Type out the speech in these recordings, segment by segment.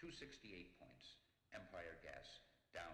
268 points. Empire Gas down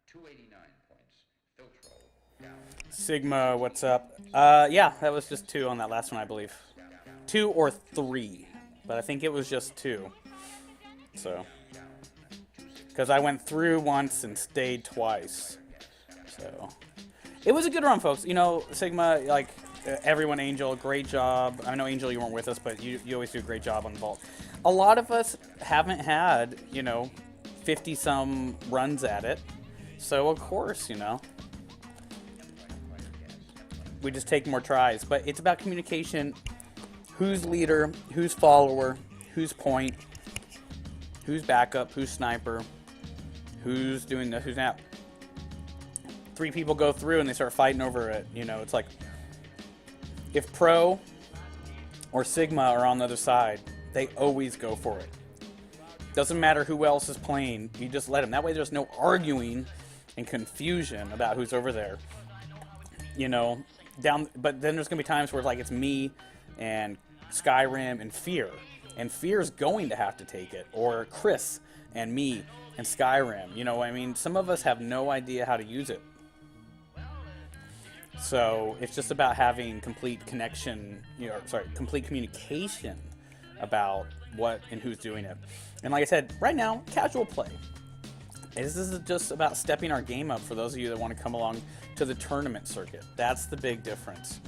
289 points. Filtrol down Sigma, what's up? Yeah, that was just 2 on that last one, I believe. 2 or 3, but I think it was just 2. So, because I went through once and stayed twice. So, it was a good run, folks. You know, Sigma, like everyone, Angel, great job. I know Angel, you weren't with us, but you always do a great job on the vault. A lot of us haven't had, 50 some runs at it. So of course, we just take more tries. But it's about communication. Who's leader? Who's follower? Who's point? Who's backup? Who's sniper? Who's doing this? Who's not? 3 people go through and they start fighting over it. It's like if Pro or Sigma are on the other side, they always go for it. Doesn't matter who else is playing. You just let them. That way there's no arguing and confusion about who's over there. But then there's going to be times where it's me and Skyrim and Fear. And Fear's going to have to take it. Or Chris and me and Skyrim. Some of us have no idea how to use it. So it's just about having complete connection, complete communication about what and who's doing it. And like I said, right now, casual play. This is just about stepping our game up for those of you that want to come along to the tournament circuit. That's the big difference.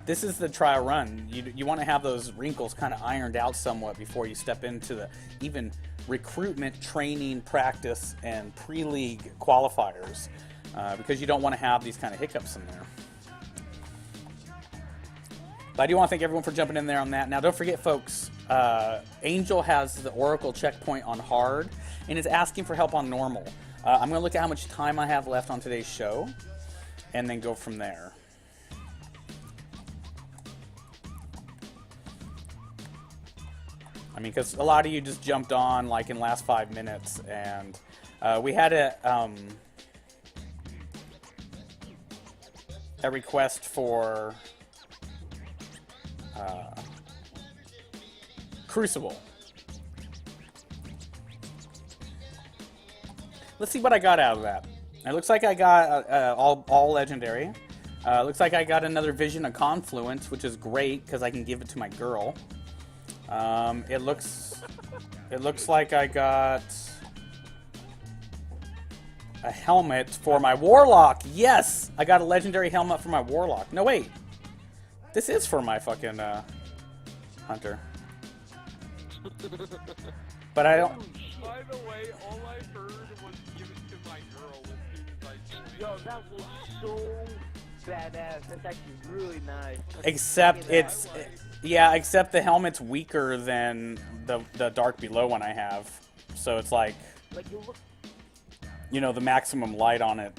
This is the trial run. You want to have those wrinkles kind of ironed out somewhat before you step into the even recruitment, training, practice, and pre-league qualifiers, because you don't want to have these kind of hiccups in there. But I do want to thank everyone for jumping in there on that. Now, don't forget, folks, Angel has the Oracle checkpoint on hard and is asking for help on normal. I'm going to look at how much time I have left on today's show and then go from there. Because a lot of you just jumped on like in the last 5 minutes, and we had a request for Crucible. Let's see what I got out of that. It looks like I got all legendary. Looks like I got another Vision of Confluence, which is great because I can give it to my girl. It looks like I got a helmet for my Warlock. Yes, I got a legendary helmet for my Warlock. No, wait. This is for my fucking Hunter. But I don't. By the way, all I heard was "give it to my girl" as soon as I joined. Yo, that was so badass. That's actually really nice. Except it's, except the helmet's weaker than the Dark Below one I have. So it's like you look. The maximum light on it.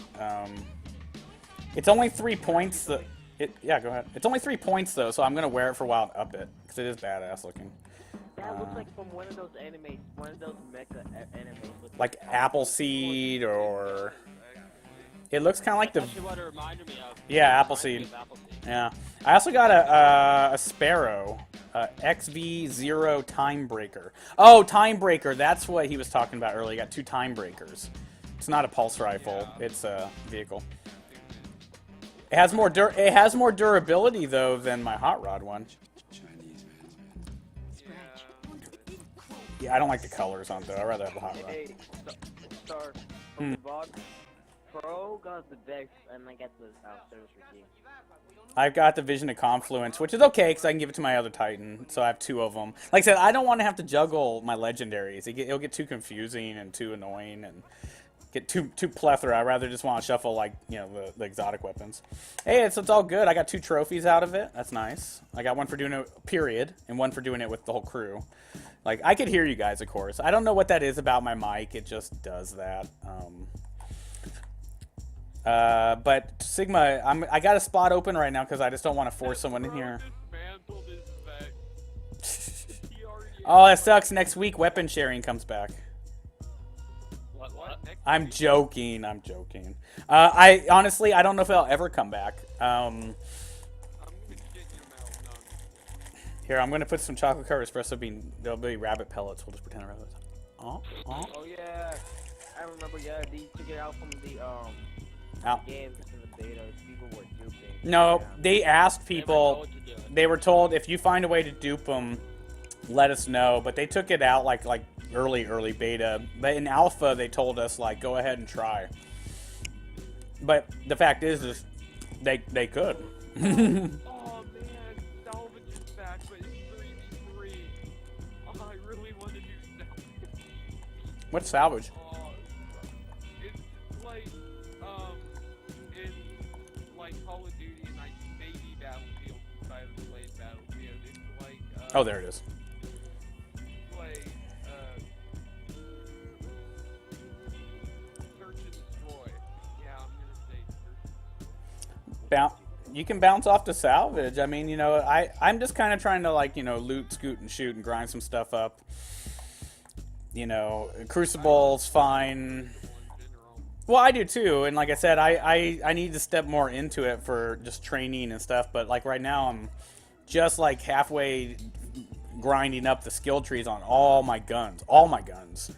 It's only 3 points. Yeah, go ahead. It's only 3 points though, so I'm gonna wear it for a while and up it because it is badass looking. That looks like from one of those animes, one of those mecha animes. Like Appleseed, or it looks kind of like That's what it reminded me of. Yeah, Appleseed. Yeah, I also got a Sparrow, XV0 Timebreaker. Oh, Timebreaker. That's what he was talking about earlier. You got 2 Timebreakers. It's not a pulse rifle. It's a vehicle. It has more durability though than my hot rod one. Yeah, I don't like the colors on it though. I'd rather have the hot rod. Hey, Star, from the VOD, Pro got the Dex, and I got the service for Geek. I've got the Vision of Confluence, which is okay because I can give it to my other Titan, so I have 2 of them. Like I said, I don't want to have to juggle my legendaries. It'll get too confusing and too annoying and get too plethora. I'd rather just want to shuffle the exotic weapons. Hey, it's all good. I got 2 trophies out of it. That's nice. I got one for doing it period and one for doing it with the whole crew. Like, I could hear you guys, of course. I don't know what that is about my mic. It just does that. But Sigma, I got a spot open right now because I just don't want to force someone in here. Oh, that sucks. Next week, weapon sharing comes back. What? I'm joking. I honestly, I don't know if it'll ever come back. Here, I'm gonna put some chocolate covered espresso bean. There'll be rabbit pellets. We'll just pretend rabbit. Oh. Oh yeah, I remember. Yeah, they took it out from the Out. games in the betas. People were duping. No, Yeah. they asked They were people. told to do it. They were told if you find a way to dupe them, let us know. But they took it out like early beta. But in alpha, they told us like go ahead and try. But the fact is they could. Oh man, salvage is back, but it's 3v3. Oh, I really want to do salvage. What's salvage? Oh, it's like, in, like, Call of Duty and, like, maybe Battlefield, since I haven't played Battlefield. It's like, Oh, there it is. like, search and destroy. Yeah, I'm gonna say search and destroy. You can bounce off to salvage. I mean, you know, I'm just kind of trying to like, you know, loot, scoot, and shoot and grind some stuff up. You know, Crucible's fine. Well, I do too, and like I said, I need to step more into it for just training and stuff. But like right now, I'm just like halfway grinding up the skill trees on all my guns,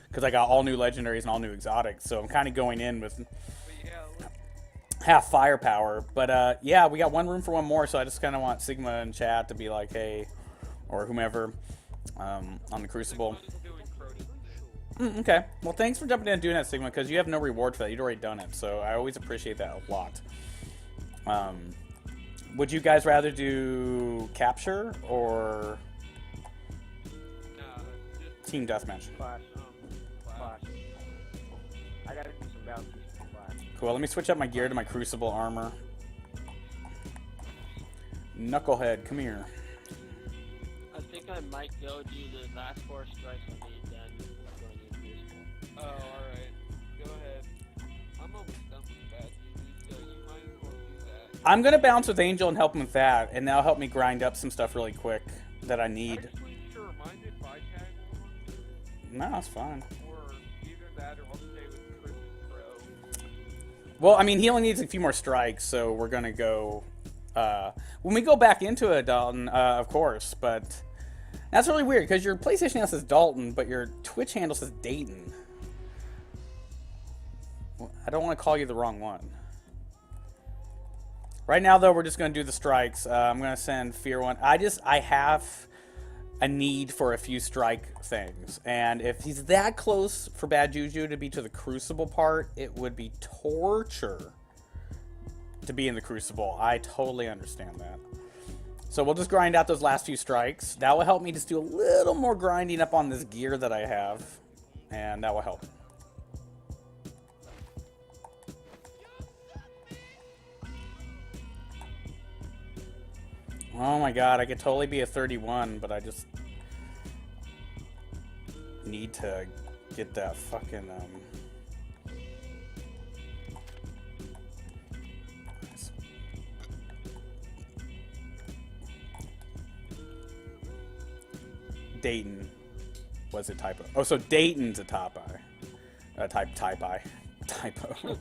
because I got all new legendaries and all new exotics. So I'm kind of going in with half firepower. But yeah, we got one room for one more, so I just kind of want Sigma and chat to be like, hey, or whomever, on the Crucible. Okay, well thanks for jumping in and doing that, Sigma, because you have no reward for that. You'd already done it, so I always appreciate that a lot. Would you guys rather do capture or team deathmatch? Clash. Clash. I gotta do some bounties for Clash. Cool, let me switch up my gear to my Crucible armor. Knucklehead, come here. I think I might go do the last 4 strikes on the then going to Crucible. Oh, alright. Go ahead. I'm almost done with that, so you might as well do that. I'm gonna bounce with Angel and help him with that, and that'll help me grind up some stuff really quick that I need. Actually, sure, mine did 5 tag No, that's fine. or either that or I'll stay with Chris and Pro. Well, I mean, he only needs a few more strikes, so we're gonna go. When we go back into it, Dalton, of course, but that's really weird because your PlayStation handle says Dalton, but your Twitch handle says Dayton. Well, I don't want to call you the wrong one. Right now, though, we're just gonna do the strikes. I'm gonna send Fear one. I have a need for a few strike things, and if he's that close for Bad Juju to be to the Crucible part, it would be torture to be in the Crucible. I totally understand that. So we'll just grind out those last few strikes. That will help me just do a little more grinding up on this gear that I have, and that will help. Oh my god, I could totally be a 31, but I just need to get that fucking Dayton was a typo. Oh, so Dayton's a top eye. Typo.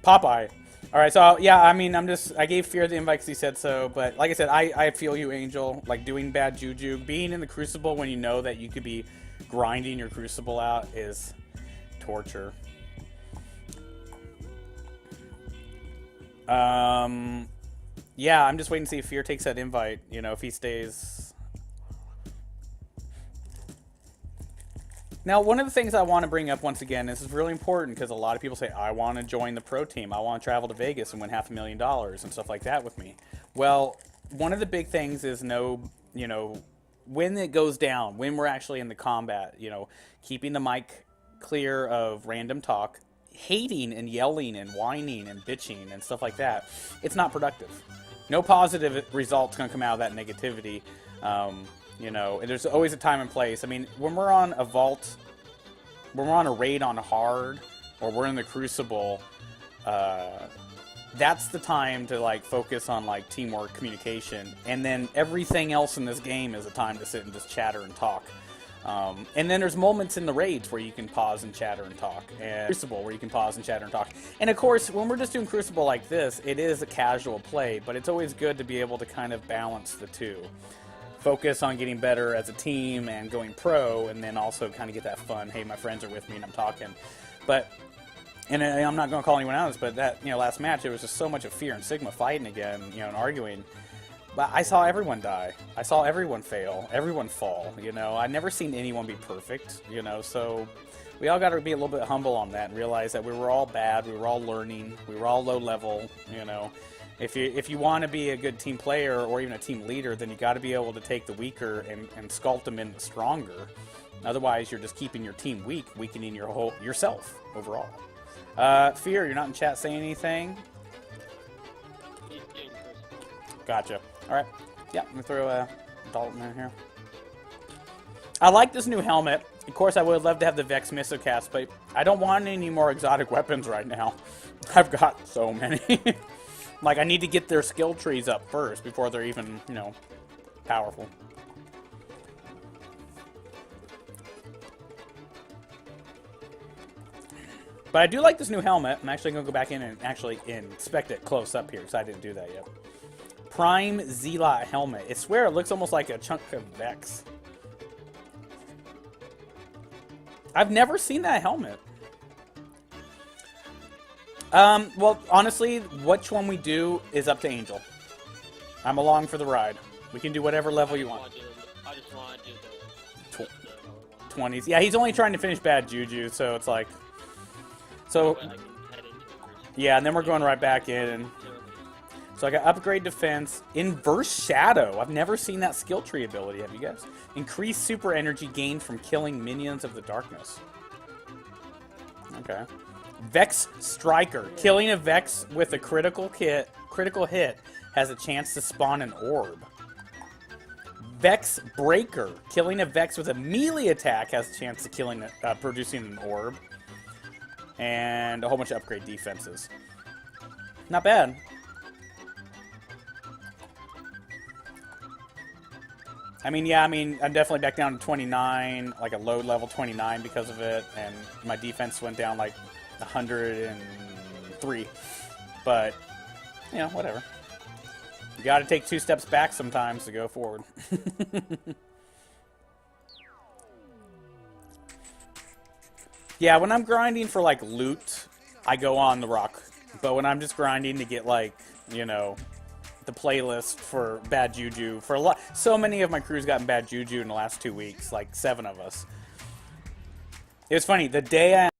Popeye. All right, so yeah, I mean, I gave Fear the invite because he said so, but like I said, I feel you, Angel. Like doing Bad Juju, being in the Crucible when you know that you could be grinding your Crucible out is torture. Yeah, I'm just waiting to see if Fear takes that invite. You know, if he stays. Now, one of the things I want to bring up once again, this is really important because a lot of people say, I want to join the pro team. I want to travel to Vegas and win $500,000 and stuff like that with me. Well, one of the big things is when it goes down, when we're actually in the combat, keeping the mic clear of random talk, hating and yelling and whining and bitching and stuff like that. It's not productive. No positive results going to come out of that negativity. And there's always a time and place. I mean, when we're on a vault, when we're on a raid on hard, or we're in the Crucible, that's the time to focus on teamwork, communication, and then everything else in this game is a time to sit and just chatter and talk. And then there's moments in the raids where you can pause and chatter and talk, and Crucible where you can pause and chatter and talk. And of course, when we're just doing Crucible like this, it is a casual play, but it's always good to be able to kind of balance the two. focus on getting better as a team and going pro, and then also kind of get that fun, hey, my friends are with me and I'm talking. But, and I'm not going to call anyone out, but that, last match, it was just so much of Fear and Sigma fighting again, and arguing. But I saw everyone die. I saw everyone fail, everyone fall, I've never seen anyone be perfect, so we all got to be a little bit humble on that and realize that we were all bad, we were all learning, we were all low level, If you want to be a good team player or even a team leader, then you got to be able to take the weaker and sculpt them in stronger. Otherwise, you're just keeping your team weak, weakening yourself overall. Fear, you're not in chat saying anything? Gotcha. All right. Yeah, let me throw Dalton in here. I like this new helmet. Of course, I would love to have the Vex Misocast, but I don't want any more exotic weapons right now. I've got so many. Like, I need to get their skill trees up first before they're even, powerful. But I do like this new helmet. I'm actually going to go back in and actually inspect it close up here, because I didn't do that yet. Prime Zealot helmet. I swear it looks almost like a chunk of Vex. I've never seen that helmet. Well, honestly, which one we do is up to Angel. I'm along for the ride. We can do whatever level you want. I just want to do the 20s. Yeah, he's only trying to finish Bad Juju, so it's like... So, yeah, and then we're going right back in. So I got Upgrade Defense, Inverse Shadow. I've never seen that skill tree ability, have you guys? Increase super energy gained from killing minions of the darkness. Okay. Vex Striker. Killing a Vex with a critical hit has a chance to spawn an orb. Vex Breaker. Killing a Vex with a melee attack has a chance of producing an orb. And a whole bunch of upgrade defenses. Not bad. I'm definitely back down to 29, like a low level 29 because of it, and my defense went down like 103. But, whatever. You gotta take 2 steps back sometimes to go forward. Yeah, when I'm grinding for, like, loot, I go on the rock. But when I'm just grinding to get, like, the playlist for Bad Juju, so many of my crew's gotten Bad Juju in the last 2 weeks, like 7 of us. It was funny, the day I